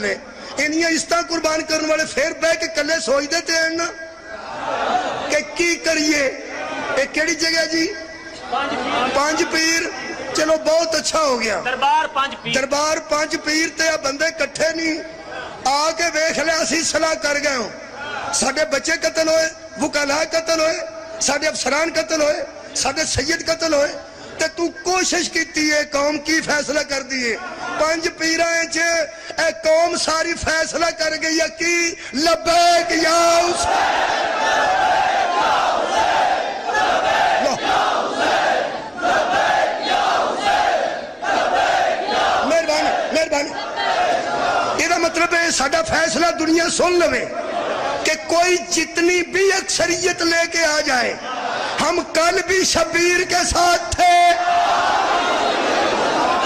والے انیاں عزتاں قربان کرنے والے پھر بہ کے کلے سوچ دیتے ہیں نا کہ کی کریے. ایک کیڑی جگہ جی؟ پانچ پیر. چلو بہت اچھا ہو گیا. دربار پانچ پیر تے بندے کٹھے نہیں آ کے ویکھ لیا اسی صلاح کر گئے ہوں. ساڈے بچے قتل ہوئے, وکلاء قتل ہوئے, ساڈے افسران قتل ہوئے, ساڈے سید قتل ہوئے, تے تو کوشش کیتی ہے قوم کی فیصلہ کر دیئے. پانچ پیرائیں چھے اے قوم ساری فیصلہ کر گئی ہے کی لبیک یا مہربانی. یہ مطلب ہے ساڈا فیصلہ دنیا سن لوے کہ کوئی جتنی بھی اکثریت لے کے آ جائے ہم کل بھی شبیر کے ساتھ تھے,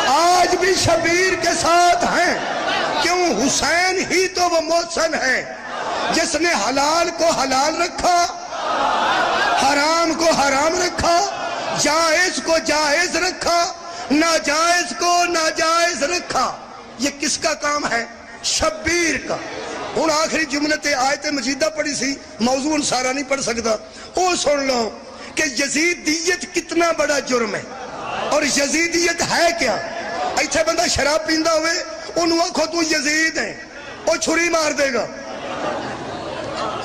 آج بھی شبیر کے ساتھ ہیں. کیوں؟ حسین ہی تو وہ محسن ہے جس نے حلال کو حلال رکھا, حرام کو حرام رکھا, جائز کو جائز رکھا, ناجائز کو ناجائز رکھا. یہ کس کا کام ہے؟ شبیر کا. ہن آخری جملے آیت مجیدہ پڑھی سی, موضوع سارا نہیں پڑھ سکتا. وہ سن لو کہ یزیدیت کتنا بڑا جرم ہے. اور یزیدیت ہے کیا؟ ایتھے بندہ شراب پیندا ہوئے انہوں آکھو تو یزید ہے, وہ چھری مار دے گا.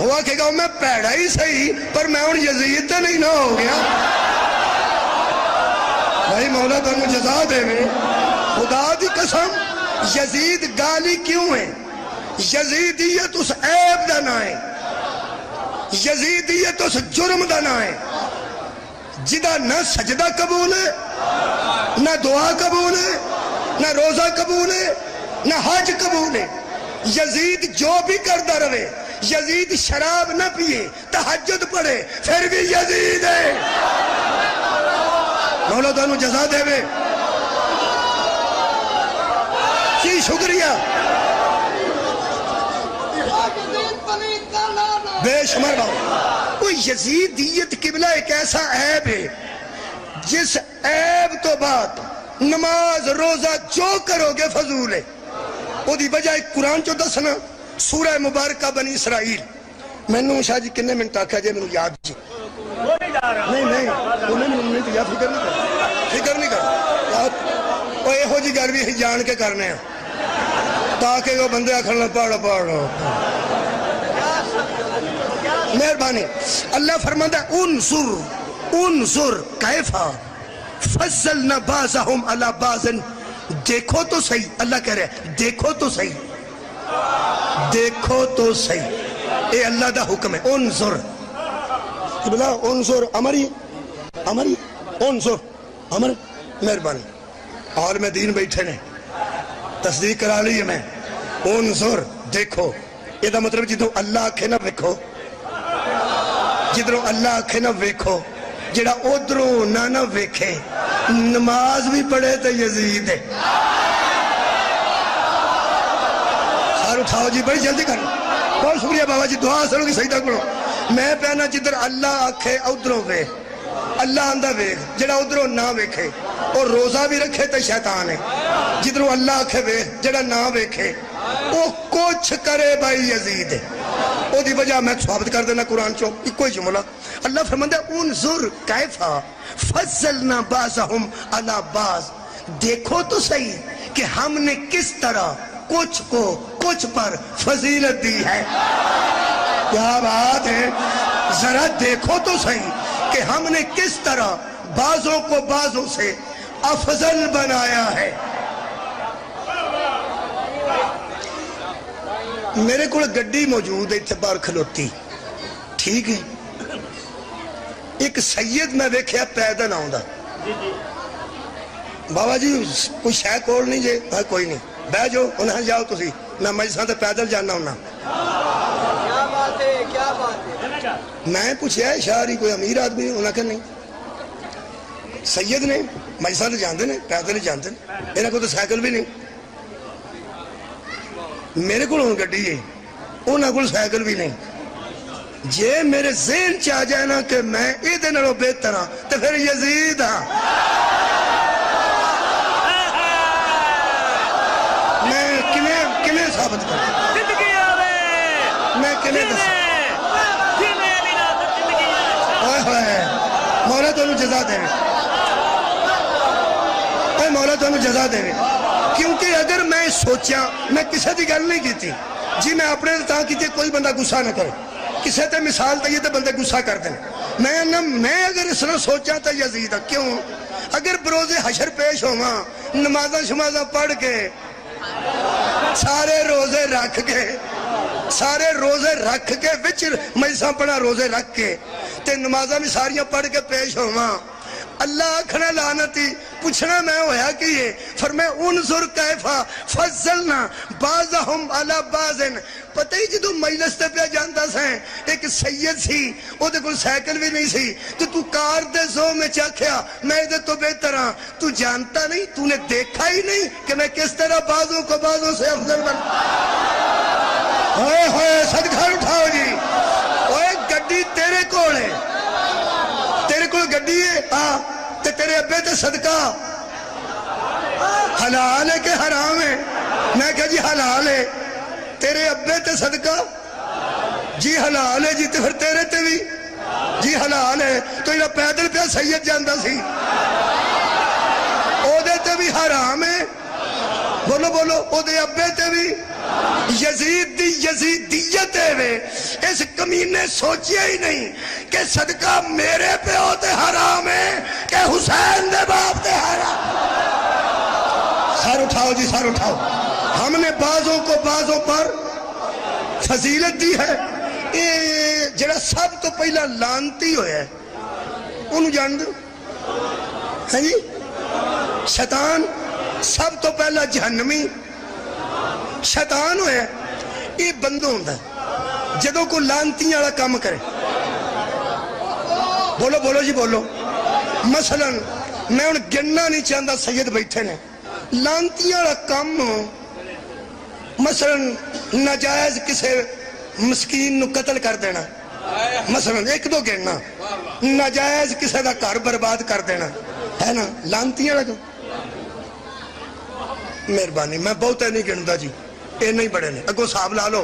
ہوا کہ گا میں پیڑا ہی صحیح پر میں ان یزید تے نہیں نہ ہو گیا. بھائی مولا تنو جزا دے میں خدا دی قسم. یزید گالی کیوں ہے؟ یزیدیت اس عیب دا نہ ہے, یزیدیت اس جرم دا نہ ہے جدا نہ سجدہ قبول ہے, نہ دعا قبول ہے, نہ روزہ قبول ہے, نہ حج قبول ہے. یزید جو بھی کرتا رہے, یزید شراب نہ پیے, تہجد پڑھے, پھر بھی یزید ہے. مولا تانوں جزا دے وے. جی شکریہ. بے شمار بات. وہ یزیدیت قبلہ ایک ایسا عیب ہے جس عیب تو بعد نماز روزہ جو کرو گے فضول ہے. وہ دی بجائے قرآن چو دسنا سورہ مبارکہ بنی اسرائیل. میں نے شاہ جی کنے منٹ آکھا جے میں یاد جی نہیں انہیں یا فکر نہیں کر وہ ایہو جی گھر بھی ہی جان کے کرنے ہیں تاکہ وہ بندے آکھڑنا پاڑا. مہربانی. اللہ فرماتا ہے انظر کیفا فضلنا بعضهم علی بعض. دیکھو تو صحیح, اللہ کہہ رہے ہیں دیکھو تو صحیح, دیکھو تو صحیح. اے اللہ دا حکم ہے. انظر بلا انظر امری انظر امر. مہربانی. اور میں دین بیٹھے نے تصدیق کرا لی ہے. میں انظر دیکھو, یہ دا مطلب جدو اللہ آکھے نہ ویکھو, جدرو اللہ آکھے نہ ویکھو, جڑا ادھروں نہ ویکھے. نماز بھی پڑھے تو یزید ہے. سار اٹھاؤ جی, بڑی جلدی کرو. بہت شکریہ بابا جی, دعا سنو کی سجدہ کرو. میں پہنا جدر اللہ آکھے ادھروں وے, اللہ آندہ ویکھ, جڑا ادھروں نہ ویکھے. اور روزہ بھی رکھے تو شیطان ہے. جدروں اللہ آکھے ویکھ, جڑا نہ ویکھے وہ کچھ کرے بھائی یزید ہے. وہ دی وجہ میں ثابت کر دینا قرآن چو کوئی جملہ. اللہ فرماتا ہے انظر کیفا فضلنا بعضهم علی بعض. دیکھو تو صحیح کہ ہم نے کس طرح کچھ کو کچھ پر فضیلت دی ہے. کیا بات ہے. ذرا دیکھو تو صحیح کہ ہم نے کس طرح بعضوں کو بعضوں سے افضل بنایا ہے. میرے کو گڈی موجود ہے اتنے باہر کھلوتی, ٹھیک ہے. ایک سید میں ویکھیا پیدل آؤں دا. بابا جی کوئی شے کول نہیں جے؟ کوئی نہیں, بہ جو انہیں جاؤ تسی, میں مجھساں تے پیدل جانا ہونا. میں پوچھیا ہے شاعری کوئی امیر آدمی, انہیں کہ نہیں سید نے مجھساں تے جاندے نے, پیدل ہی جاندے نے, انہیں کو تو سائیکل بھی نہیں. میرے کو ان گڈی ہے, انہیں کو سائیکل بھی نہیں. جے میرے ذہن چاہ جائے نا کہ میں ایدے نالوں بہتر ہاں تو پھر یزید ہاں. میں کنے ثابت میں دس مولا تمہیں جزا دے مولا تمہیں جزا دے کیونکہ اگر میں سوچا میں کسی دی گل نہیں کیتی جی میں اپنے تاں کیتے کوئی بندہ گسا نہ کرے کسے تے مثال تے یہ تے بندے گسا کر دیں میں اگر اس نے سوچا تا یزید کیوں اگر بروز حشر پیش ہوا نمازاں شمازاں پڑھ کے سارے روزے رکھ کے وچ مجلساں پڑھا روزے رکھ کے تے نمازاں بھی ساریاں پڑھ کے پیش ہوا اللہ آکھنا لعنتی پوچھنا میں ہویا کہ یہ فرمائے انظر کیفا فضلنا بعضہم علی بعضن پتہ ہی جدو مجلس تے پہ جانتا سیں ایک سید سی او دے کل سائیکل بھی نہیں سی تو کار دے زو میں چاکھیا میں دے تو بہتر ہاں تو جانتا نہیں تو نے دیکھا ہی نہیں کہ میں کس طرح بعضوں کو بعضوں سے افضل بن ہوئے ہوئے صدقہ اٹھاؤ جی ہوئے گڈی تیرے کول ہے تیرے کو گڈی ہے تے تیرے ابے تے صدقہ حلال ہے کہ حرام ہے میں کہا جی حلال ہے تیرے ابے تے صدقہ جی حلال ہے جی تے پھر تیرے تے بھی جی حلال ہے تو یہ پیدل پہ سید جاندہ سی او دے تے بھی حرام ہے بولو بولو او دے ابے تے بھی یزیدیت ہے اس کمینے سوچیا ہی نہیں کہ صدقہ میرے پہ ہوتے حرام ہے کہ حسین دے باپ دے حرام سر اٹھاؤ جی سر اٹھاؤ ہم نے بعضوں کو بعضوں پر فضیلت دی ہے جڑا سب تو پہلا لانتی ہویا ہے انہوں جان دو ہاں جی شیطان سب تو پہلا جہنمی شیطان ہویا یہ بندوں ہوندہ جدوں کو لانتیاں والا کام کرے بولو بولو جی بولو مثلا میں ان گننا نہیں چاہتا سید بیٹھے نے لانتیاں والا کام مثلا ناجائز کسے مسکین نو قتل کر دینا مثلا ایک دو گننا ناجائز کسے دا گھر برباد کر دینا ہے نا لانتیاں والا کام مہربانی میں بہت ہے نہیں گندا جی اے نہیں بڑے نے اگو صاحب لا لو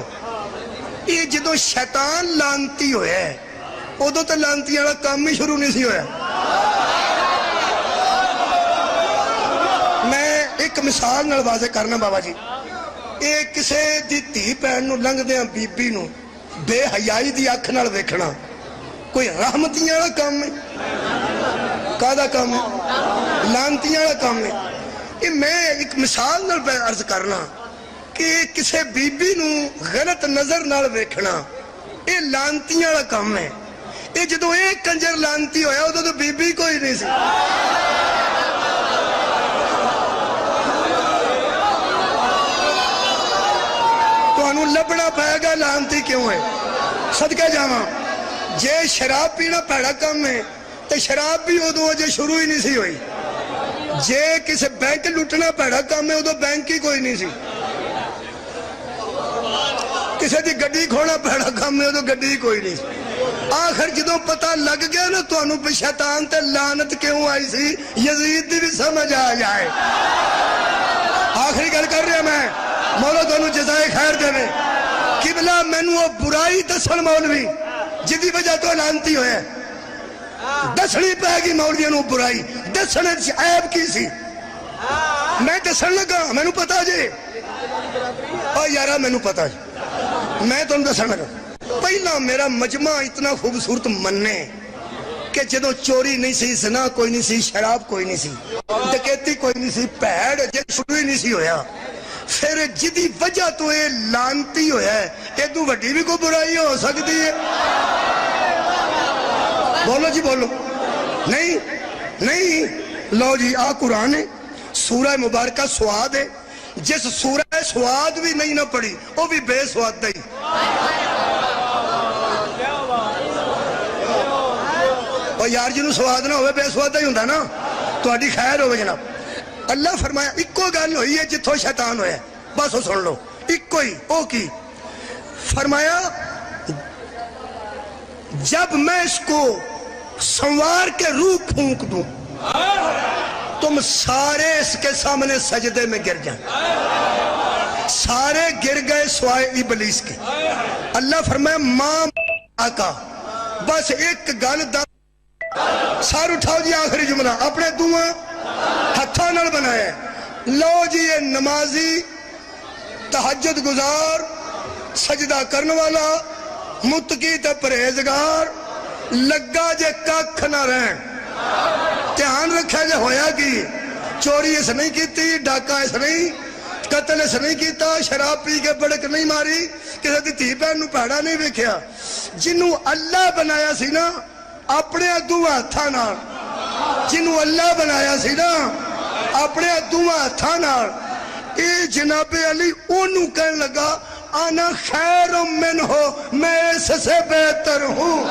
یہ جدو شیطان لانتی ہویا ہے ادو تو لانتی والا کام ہی شروع نہیں سی ہویا میں ایک مثال نال واضح کرنا بابا جی اے کسے دی تھی پہن نو لنگ دیاں بی بی نو بے حیائی دی اکھ نال ویکھنا کوئی رحمتیاں والا کام ہے کادا کام ہے لانتیاں والا کام ہے یہ میں ایک مثال نال پہ عرض کرنا کہ کسے بی بی نو غلط نظر نال ویکھنا یہ لانتیاں والا کام ہے یہ جدو ایک کنجر لانتی ہویا ادو تو بی بی کوئی نہیں سی تو انہوں لبنا پائے گا لانتی کیوں ہے صدقہ جاواں جے شراب پینا پیڑا کام ہے تو شراب بھی ادو جے شروع ہی نہیں سی ہوئی جے کسے بینک لٹنا پیڑا کام ہے ادو بینک ہی کوئی نہیں سی کسے دی گڈی کھونا پیڑا کام ہے تو گڈی کوئی نہیں آخر جدوں پتہ لگ گیا نا تو انہوں پہ شیطان تے لعنت کیوں آئی سی یزید دی بھی سمجھ آ جائے آخری گل کر رہا میں مولا تو انہوں جزائے خیر دے میں قبلہ میں نو برائی دسن مولوی جدی وجہ تو لعنتی ہوئے دسنی پہ گی مولوی انہوں برائی دسنے عیب کی سی میں دسن لگا میں نو پتا جے اور یارہ میں نو پتا جے میں تو اندر سنگا پہلا میرا مجمع اتنا خوبصورت مننے کہ جدو چوری نہیں سی زنا کوئی نہیں سی شراب کوئی نہیں سی ڈکیتی کوئی نہیں سی پیڑ جد شروع ہی نہیں سی ہویا پھر جدی وجہ تو یہ لانتی ہویا ہے ایدو وڈی بھی کوئی برائی ہو سکتی ہے بولو جی بولو نہیں لو جی آ قرآن ہے سورہ مبارکہ سواد ہے جس سورہ سواد بھی نہیں نہ پڑی وہ بھی بے سواد نہیں اور یار جنہوں سواد نہ ہوئے بے سواد ہی ہوندہ نا تو اڈی خیر ہوئے جناب اللہ فرمایا اکو گل ہوئی ہے جتھو شیطان ہوئے بس وہ سن لو اکو ہی او کی فرمایا جب میں اس کو سنوار کے روح پھونک دوں تم سارے اس کے سامنے سجدے میں گر جائیں سارے گر گئے سوائے ابلیس کے. اللہ فرمایا ماں آقا بس ایک گل دا سار اٹھاؤ جی. آخری جملہ اپنے دعا ہتھاں نال بنایا. لو جی یہ نمازی تہجد گزار سجدہ کرنے والا متقی تے پرہیزگار لگا جے ککھ نہ رہن. دھیان رکھا جے ہویا کی چوری اس نہیں کیتی, ڈاکہ اس نہیں, قتل اس نہیں کیتا, شراب پی کے بڑک نہیں ماری, کسی دی دھی بہن نو پیڑا نہیں ویکھیا. جنوں اللہ بنایا سی نا اپنے دعا ہتھاں نال, جنوں اللہ بنایا سی نا اپنے دعا ہتھاں نال, اے جناب علی اونوں کہن لگا انا خیر منہ, میں اس سے بہتر ہوں.